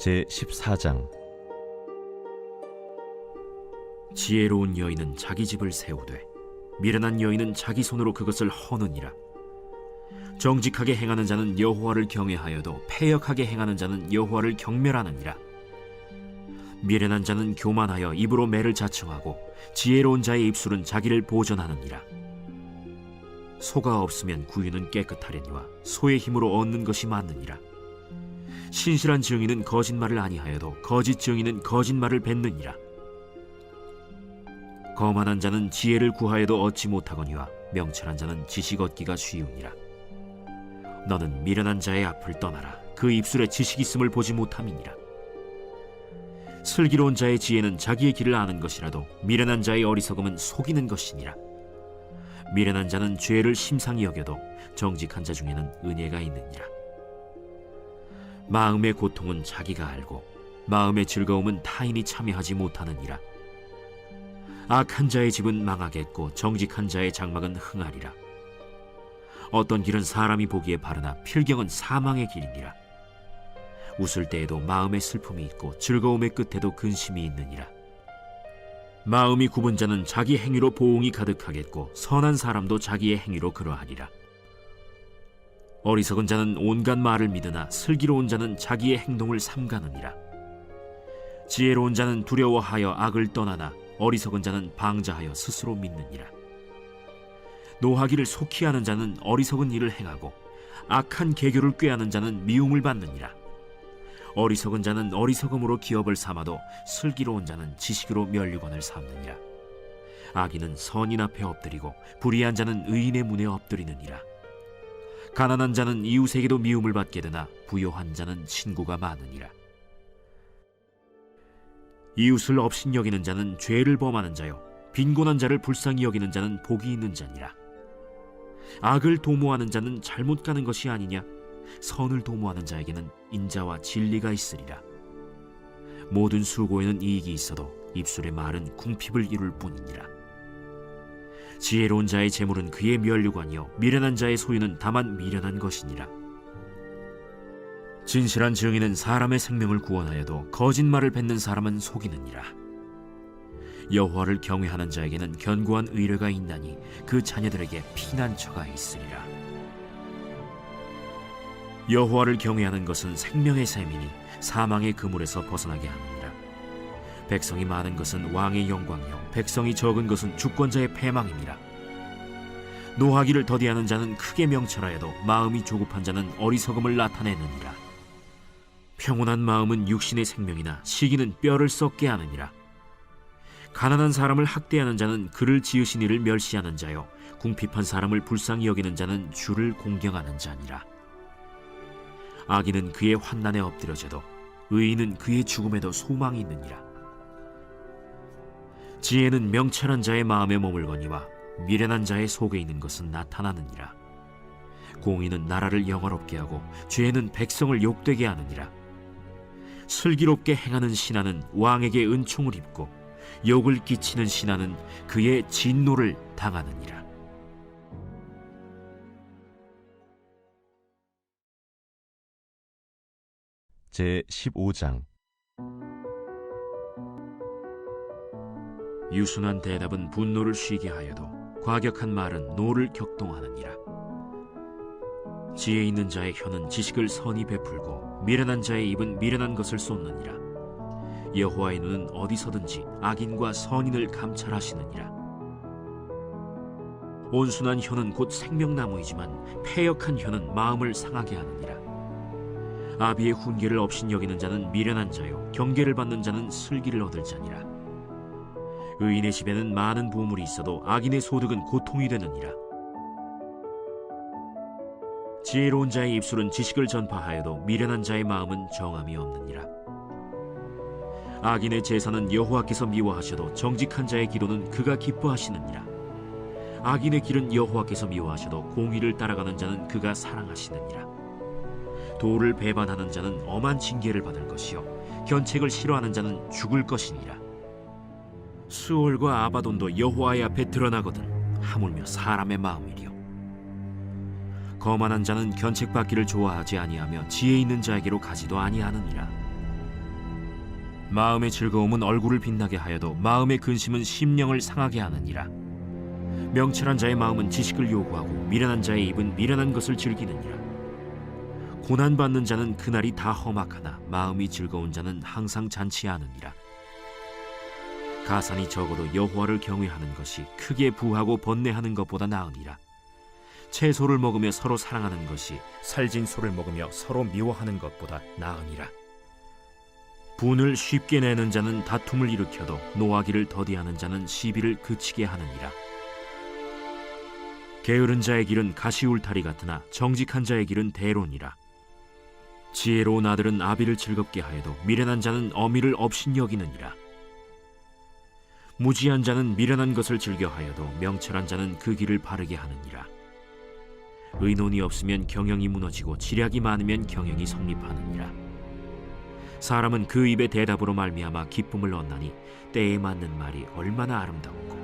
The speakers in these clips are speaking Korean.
제14장. 지혜로운 여인은 자기 집을 세우되 미련한 여인은 자기 손으로 그것을 허느니라. 정직하게 행하는 자는 여호와를 경외하여도 패역하게 행하는 자는 여호와를 경멸하느니라. 미련한 자는 교만하여 입으로 매를 자청하고 지혜로운 자의 입술은 자기를 보전하느니라. 소가 없으면 구유는 깨끗하려니와 소의 힘으로 얻는 것이 많느니라. 신실한 증인은 거짓말을 아니하여도 거짓 증인은 거짓말을 뱉느니라. 거만한 자는 지혜를 구하여도 얻지 못하거니와 명철한 자는 지식 얻기가 쉬우니라. 너는 미련한 자의 앞을 떠나라. 그 입술에 지식 있음을 보지 못함이니라. 슬기로운 자의 지혜는 자기의 길을 아는 것이라도 미련한 자의 어리석음은 속이는 것이니라. 미련한 자는 죄를 심상히 여겨도 정직한 자 중에는 은혜가 있느니라. 마음의 고통은 자기가 알고 마음의 즐거움은 타인이 참여하지 못하느니라. 악한 자의 집은 망하겠고 정직한 자의 장막은 흥하리라. 어떤 길은 사람이 보기에 바르나 필경은 사망의 길이니라. 웃을 때에도 마음에 슬픔이 있고 즐거움의 끝에도 근심이 있느니라. 마음이 굽은 자는 자기 행위로 보응이 가득하겠고 선한 사람도 자기의 행위로 그러하리라. 어리석은 자는 온갖 말을 믿으나 슬기로운 자는 자기의 행동을 삼가느니라. 지혜로운 자는 두려워하여 악을 떠나나 어리석은 자는 방자하여 스스로 믿느니라. 노하기를 속히 하는 자는 어리석은 일을 행하고 악한 계교를 꾀하는 자는 미움을 받느니라. 어리석은 자는 어리석음으로 기업을 삼아도 슬기로운 자는 지식으로 면류관을 삼느니라. 악인은 선인 앞에 엎드리고 불의한 자는 의인의 문에 엎드리느니라. 가난한 자는 이웃에게도 미움을 받게 되나 부요한 자는 친구가 많으니라. 이웃을 업신여기는 자는 죄를 범하는 자요 빈곤한 자를 불쌍히 여기는 자는 복이 있는 자니라. 악을 도모하는 자는 잘못 가는 것이 아니냐? 선을 도모하는 자에게는 인자와 진리가 있으리라. 모든 수고에는 이익이 있어도 입술의 말은 궁핍을 이룰 뿐이니라. 지혜로운 자의 재물은 그의 면류관이요 미련한 자의 소유는 다만 미련한 것이니라. 진실한 증인은 사람의 생명을 구원하여도 거짓말을 뱉는 사람은 속이느니라. 여호와를 경외하는 자에게는 견고한 의뢰가 있나니 그 자녀들에게 피난처가 있으리라. 여호와를 경외하는 것은 생명의 샘이니 사망의 그물에서 벗어나게 하느니라. 백성이 많은 것은 왕의 영광이요 백성이 적은 것은 주권자의 패망이니라. 노하기를 더디하는 자는 크게 명철하여도 마음이 조급한 자는 어리석음을 나타내느니라. 평온한 마음은 육신의 생명이나 시기는 뼈를 썩게 하느니라. 가난한 사람을 학대하는 자는 그를 지으신 이를 멸시하는 자요 궁핍한 사람을 불쌍히 여기는 자는 주를 공경하는 자니라. 악인은 그의 환난에 엎드려져도 의인은 그의 죽음에도 소망이 있느니라. 지혜는 명철한 자의 마음에 머물거니와 미련한 자의 속에 있는 것은 나타나느니라. 공의는 나라를 영화롭게 하고 죄는 백성을 욕되게 하느니라. 슬기롭게 행하는 신하는 왕에게 은총을 입고 욕을 끼치는 신하는 그의 진노를 당하느니라. 제15장. 유순한 대답은 분노를 쉬게 하여도 과격한 말은 노를 격동하느니라. 지혜 있는 자의 혀는 지식을 선히 베풀고 미련한 자의 입은 미련한 것을 쏟느니라. 여호와의 눈은 어디서든지 악인과 선인을 감찰하시느니라. 온순한 혀는 곧 생명나무이지만 패역한 혀는 마음을 상하게 하느니라. 아비의 훈계를 업신여기는 자는 미련한 자요 경계를 받는 자는 슬기를 얻을 자니라. 의인의 집에는 많은 보물이 있어도 악인의 소득은 고통이 되느니라. 지혜로운 자의 입술은 지식을 전파하여도 미련한 자의 마음은 정함이 없느니라. 악인의 제사는 여호와께서 미워하셔도 정직한 자의 기도는 그가 기뻐하시느니라. 악인의 길은 여호와께서 미워하셔도 공의를 따라가는 자는 그가 사랑하시느니라. 도를 배반하는 자는 엄한 징계를 받을 것이요 견책을 싫어하는 자는 죽을 것이니라. 수월과 아바돈도 여호와의 앞에 드러나거든 하물며 사람의 마음이리요. 거만한 자는 견책받기를 좋아하지 아니하며 지혜 있는 자에게로 가지도 아니하느니라. 마음의 즐거움은 얼굴을 빛나게 하여도 마음의 근심은 심령을 상하게 하느니라. 명철한 자의 마음은 지식을 요구하고 미련한 자의 입은 미련한 것을 즐기느니라. 고난받는 자는 그날이 다 험악하나 마음이 즐거운 자는 항상 잔치하느니라. 가산이 적어도 여호와를 경외하는 것이 크게 부하고 번뇌하는 것보다 나으니라. 채소를 먹으며 서로 사랑하는 것이 살진 소를 먹으며 서로 미워하는 것보다 나으니라. 분을 쉽게 내는 자는 다툼을 일으켜도 노하기를 더디하는 자는 시비를 그치게 하느니라. 게으른 자의 길은 가시울타리 같으나 정직한 자의 길은 대론이라. 지혜로운 아들은 아비를 즐겁게 하여도 미련한 자는 어미를 업신여기느니라. 무지한 자는 미련한 것을 즐겨하여도 명철한 자는 그 길을 바르게 하느니라. 의논이 없으면 경영이 무너지고 지략이 많으면 경영이 성립하느니라. 사람은 그 입의 대답으로 말미암아 기쁨을 얻나니 때에 맞는 말이 얼마나 아름다운고.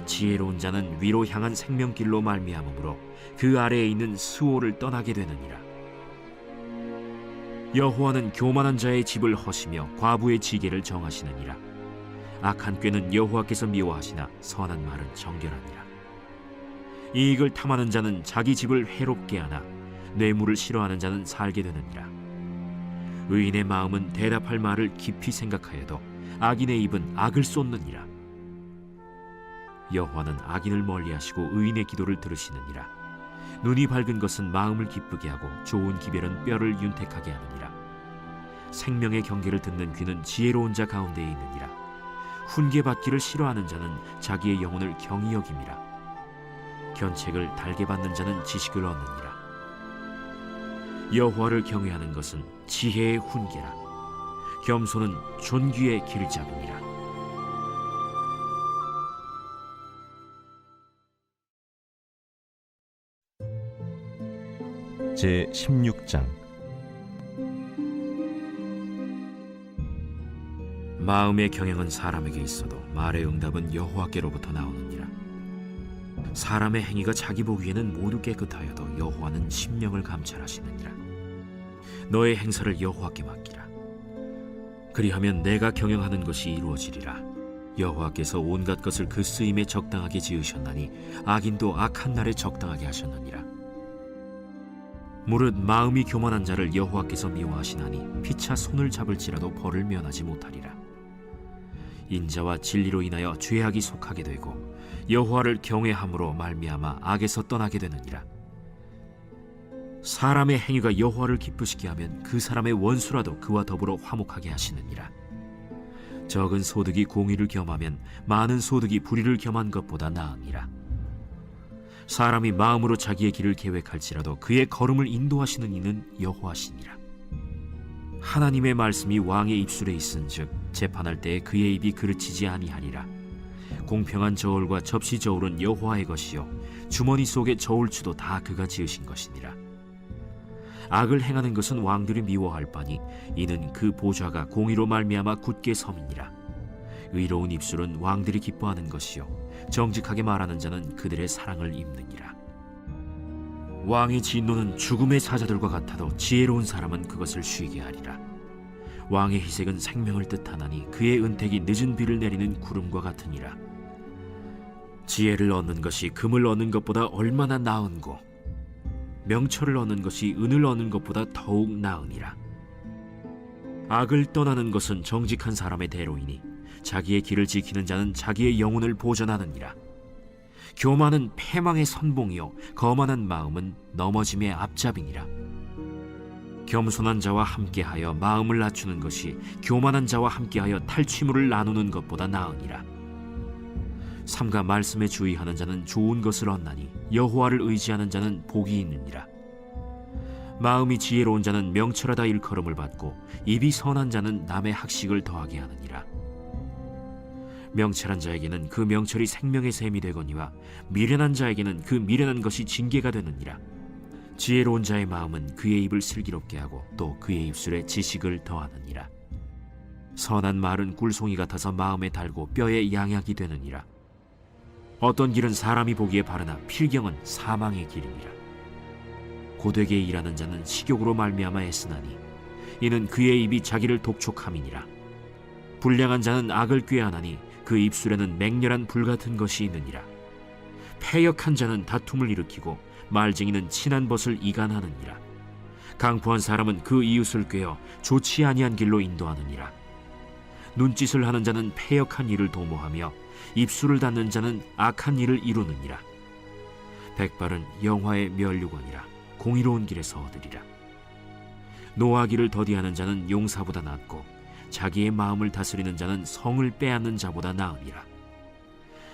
지혜로운 자는 위로 향한 생명길로 말미암으므로 그 아래에 있는 수호를 떠나게 되느니라. 여호와는 교만한 자의 집을 허시며 과부의 지게를 정하시느니라. 악한 꾀는 여호와께서 미워하시나 선한 말은 정결하니라. 이익을 탐하는 자는 자기 집을 해롭게 하나 뇌물을 싫어하는 자는 살게 되느니라. 의인의 마음은 대답할 말을 깊이 생각하여도 악인의 입은 악을 쏟느니라. 여호와는 악인을 멀리하시고 의인의 기도를 들으시느니라. 눈이 밝은 것은 마음을 기쁘게 하고 좋은 기별은 뼈를 윤택하게 하느니라. 생명의 경계를 듣는 귀는 지혜로운 자 가운데에 있느니라. 훈계받기를 싫어하는 자는 자기의 영혼을 경히 여김이라. 견책을 달게 받는 자는 지식을 얻느니라. 여호와를 경외하는 것은 지혜의 훈계라. 겸손은 존귀의 길잡이니라. 제 16장. 마음의 경영은 사람에게 있어도 말의 응답은 여호와께로부터 나오느니라. 사람의 행위가 자기 보기에는 모두 깨끗하여도 여호와는 심령을 감찰하시느니라. 너의 행사를 여호와께 맡기라. 그리하면 내가 경영하는 것이 이루어지리라. 여호와께서 온갖 것을 그 쓰임에 적당하게 지으셨나니 악인도 악한 날에 적당하게 하셨느니라. 무릇 마음이 교만한 자를 여호와께서 미워하시나니 피차 손을 잡을지라도 벌을 면하지 못하리라. 인자와 진리로 인하여 죄악이 속하게 되고 여호와를 경외함으로 말미암아 악에서 떠나게 되느니라. 사람의 행위가 여호와를 기쁘시게 하면 그 사람의 원수라도 그와 더불어 화목하게 하시느니라. 적은 소득이 공의를 겸하면 많은 소득이 불의를 겸한 것보다 나으니라. 사람이 마음으로 자기의 길을 계획할지라도 그의 걸음을 인도하시는 이는 여호와시니라. 하나님의 말씀이 왕의 입술에 있은즉 재판할 때에 그의 입이 그르치지 아니하리라. 공평한 저울과 접시 저울은 여호와의 것이요 주머니 속의 저울추도 다 그가 지으신 것이니라. 악을 행하는 것은 왕들이 미워할 바니 이는 그 보좌가 공의로 말미암아 굳게 섬이니라. 의로운 입술은 왕들이 기뻐하는 것이요 정직하게 말하는 자는 그들의 사랑을 입느니라. 왕의 진노는 죽음의 사자들과 같아도 지혜로운 사람은 그것을 쉬게 하리라. 왕의 희색은 생명을 뜻하나니 그의 은택이 늦은 비를 내리는 구름과 같으니라. 지혜를 얻는 것이 금을 얻는 것보다 얼마나 나은고 명철을 얻는 것이 은을 얻는 것보다 더욱 나으니라. 악을 떠나는 것은 정직한 사람의 대로이니 자기의 길을 지키는 자는 자기의 영혼을 보전하느니라. 교만은 패망의 선봉이요 거만한 마음은 넘어짐의 앞잡이니라. 겸손한 자와 함께하여 마음을 낮추는 것이 교만한 자와 함께하여 탈취물을 나누는 것보다 나으니라. 삼가 말씀에 주의하는 자는 좋은 것을 얻나니 여호와를 의지하는 자는 복이 있느니라. 마음이 지혜로운 자는 명철하다 일컬음을 받고 입이 선한 자는 남의 학식을 더하게 하느니라. 명철한 자에게는 그 명철이 생명의 샘이 되거니와 미련한 자에게는 그 미련한 것이 징계가 되느니라. 지혜로운 자의 마음은 그의 입을 슬기롭게 하고 또 그의 입술에 지식을 더하느니라. 선한 말은 꿀송이 같아서 마음에 달고 뼈에 양약이 되느니라. 어떤 길은 사람이 보기에 바르나 필경은 사망의 길이니라. 고되게 일하는 자는 식욕으로 말미암아 애쓰나니 이는 그의 입이 자기를 독촉함이니라. 불량한 자는 악을 꾀하나니 그 입술에는 맹렬한 불 같은 것이 있느니라. 패역한 자는 다툼을 일으키고 말쟁이는 친한 벗을 이간하느니라. 강포한 사람은 그 이웃을 꾀어 좋지 아니한 길로 인도하느니라. 눈짓을 하는 자는 패역한 일을 도모하며 입술을 닫는 자는 악한 일을 이루느니라. 백발은 영화의 면류관이라 공의로운 길에서 얻으리라. 노하기를 더디하는 자는 용사보다 낫고 자기의 마음을 다스리는 자는 성을 빼앗는 자보다 나으니라.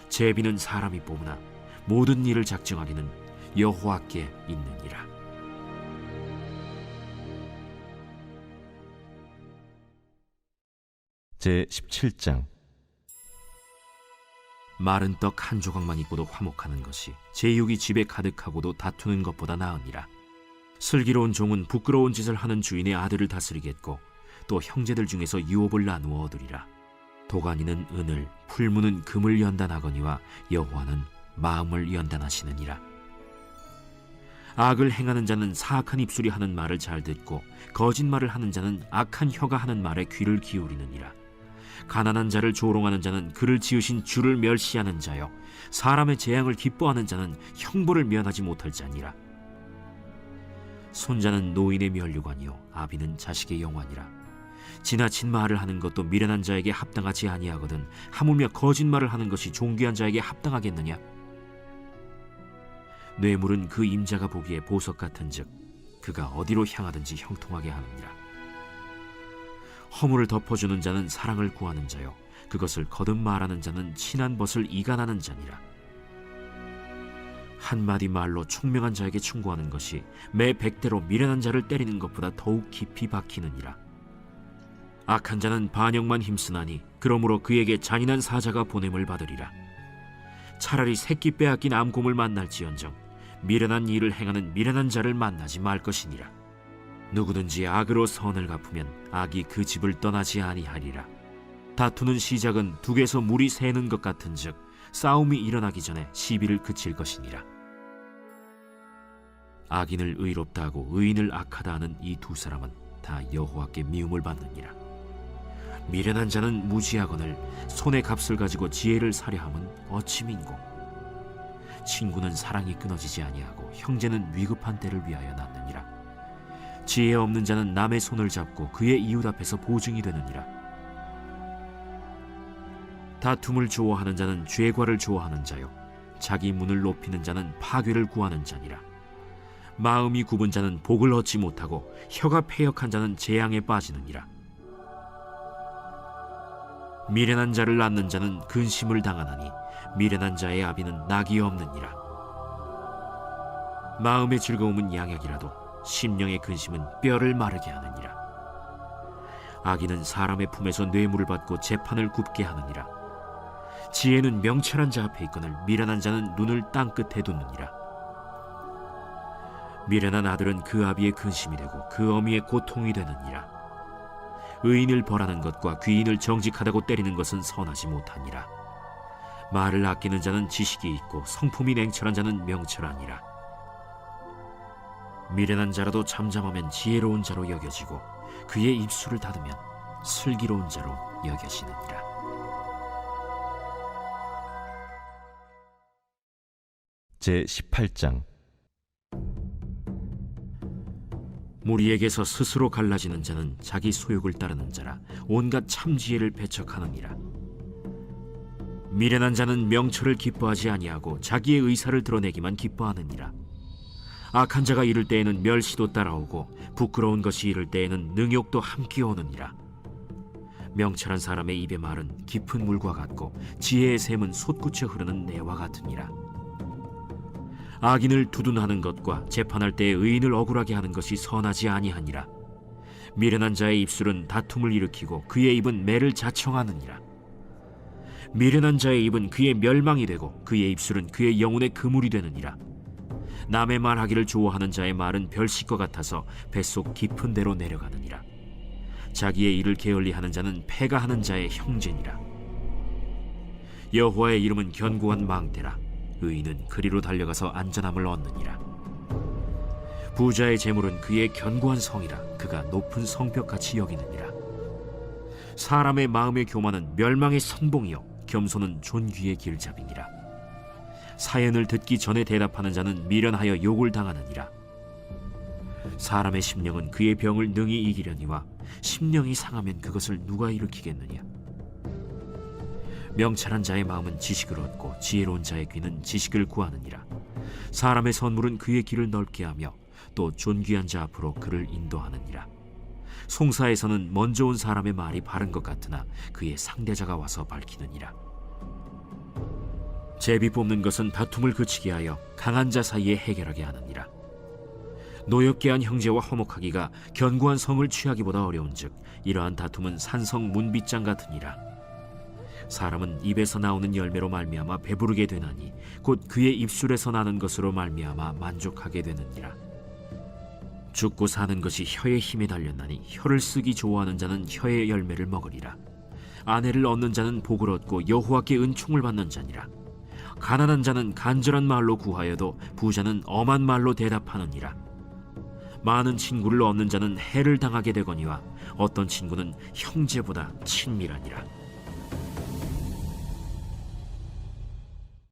제비는 사람이 뽑으나 모든 일을 작정하기는 여호와께 있느니라. 제17장. 마른 떡 한 조각만 있고도 화목하는 것이 제육이 집에 가득하고도 다투는 것보다 나으니라. 슬기로운 종은 부끄러운 짓을 하는 주인의 아들을 다스리겠고 또 형제들 중에서 유업을 나누어 얻으리라. 도가니는 은을, 풀무는 금을 연단하거니와 여호와는 마음을 연단하시느니라. 악을 행하는 자는 사악한 입술이 하는 말을 잘 듣고 거짓말을 하는 자는 악한 혀가 하는 말에 귀를 기울이느니라. 가난한 자를 조롱하는 자는 그를 지으신 주를 멸시하는 자요, 사람의 재앙을 기뻐하는 자는 형벌을 면하지 못할 자니라. 손자는 노인의 면류관이요 아비는 자식의 영환이라. 지나친 말을 하는 것도 미련한 자에게 합당하지 아니하거든 하물며 거짓말을 하는 것이 존귀한 자에게 합당하겠느냐? 뇌물은 그 임자가 보기에 보석 같은즉 그가 어디로 향하든지 형통하게 하느니라. 허물을 덮어주는 자는 사랑을 구하는 자요 그것을 거듭 말하는 자는 친한 벗을 이간하는 자니라. 한마디 말로 총명한 자에게 충고하는 것이 매 100대로 미련한 자를 때리는 것보다 더욱 깊이 박히느니라. 악한 자는 반역만 힘쓰나니 그러므로 그에게 잔인한 사자가 보냄을 받으리라. 차라리 새끼 빼앗긴 암곰을 만날지언정 미련한 일을 행하는 미련한 자를 만나지 말 것이니라. 누구든지 악으로 선을 갚으면 악이 그 집을 떠나지 아니하리라. 다투는 시작은 둑에서 물이 새는 것 같은즉 싸움이 일어나기 전에 시비를 그칠 것이니라. 악인을 의롭다 하고 의인을 악하다 하는 이 두 사람은 다 여호와께 미움을 받느니라. 미련한 자는 무지하거늘 손의 값을 가지고 지혜를 사려 함은 어찌 민고. 친구는 사랑이 끊어지지 아니하고 형제는 위급한 때를 위하여 낳느니라. 지혜 없는 자는 남의 손을 잡고 그의 이웃 앞에서 보증이 되느니라. 다툼을 좋아하는 자는 죄과를 좋아하는 자요 자기 문을 높이는 자는 파괴를 구하는 자니라. 마음이 굽은 자는 복을 얻지 못하고 혀가 패역한 자는 재앙에 빠지느니라. 미련한 자를 낳는 자는 근심을 당하나니 미련한 자의 아비는 낙이 없느니라. 마음의 즐거움은 양약이라도 심령의 근심은 뼈를 마르게 하느니라. 악인은 사람의 품에서 뇌물을 받고 재판을 굽게 하느니라. 지혜는 명철한 자 앞에 있거늘 미련한 자는 눈을 땅끝에 두느니라. 미련한 아들은 그 아비의 근심이 되고 그 어미의 고통이 되느니라. 의인을 벌하는 것과 귀인을 정직하다고 때리는 것은 선하지 못하니라. 말을 아끼는 자는 지식이 있고 성품이 냉철한 자는 명철하니라. 미련한 자라도 잠잠하면 지혜로운 자로 여겨지고 그의 입술을 닫으면 슬기로운 자로 여겨지느니라. 제18장. 무리에게서 스스로 갈라지는 자는 자기 소욕을 따르는 자라 온갖 참지혜를 배척하느니라. 미련한 자는 명철을 기뻐하지 아니하고 자기의 의사를 드러내기만 기뻐하느니라. 악한 자가 이를 때에는 멸시도 따라오고 부끄러운 것이 이를 때에는 능욕도 함께 오느니라. 명철한 사람의 입의 말은 깊은 물과 같고 지혜의 샘은 솟구쳐 흐르는 내와 같으니라. 악인을 두둔하는 것과 재판할 때에 의인을 억울하게 하는 것이 선하지 아니하니라. 미련한 자의 입술은 다툼을 일으키고 그의 입은 매를 자청하느니라. 미련한 자의 입은 그의 멸망이 되고 그의 입술은 그의 영혼의 그물이 되느니라. 남의 말하기를 좋아하는 자의 말은 별식과 같아서 뱃속 깊은 데로 내려가느니라. 자기의 일을 게을리하는 자는 패가 하는 자의 형제니라. 여호와의 이름은 견고한 망대라. 의인은 그리로 달려가서 안전함을 얻느니라. 부자의 재물은 그의 견고한 성이라. 그가 높은 성벽같이 여기느니라. 사람의 마음의 교만은 멸망의 선봉이요 겸손은 존귀의 길잡이니라. 사연을 듣기 전에 대답하는 자는 미련하여 욕을 당하느니라. 사람의 심령은 그의 병을 능히 이기려니와 심령이 상하면 그것을 누가 일으키겠느냐. 명철한 자의 마음은 지식을 얻고 지혜로운 자의 귀는 지식을 구하느니라. 사람의 선물은 그의 길을 넓게 하며 또 존귀한 자 앞으로 그를 인도하느니라. 송사에서는 먼저 온 사람의 말이 바른 것 같으나 그의 상대자가 와서 밝히느니라. 제비 뽑는 것은 다툼을 그치게 하여 강한 자 사이에 해결하게 하느니라. 노엽게 한 형제와 화목하기가 견고한 성을 취하기보다 어려운즉 이러한 다툼은 산성 문빗장 같으니라. 사람은 입에서 나오는 열매로 말미암아 배부르게 되나니 곧 그의 입술에서 나는 것으로 말미암아 만족하게 되느니라. 죽고 사는 것이 혀의 힘에 달렸나니 혀를 쓰기 좋아하는 자는 혀의 열매를 먹으리라. 아내를 얻는 자는 복을 얻고 여호와께 은총을 받는 자니라. 가난한 자는 간절한 말로 구하여도 부자는 엄한 말로 대답하느니라. 많은 친구를 얻는 자는 해를 당하게 되거니와 어떤 친구는 형제보다 친밀하니라.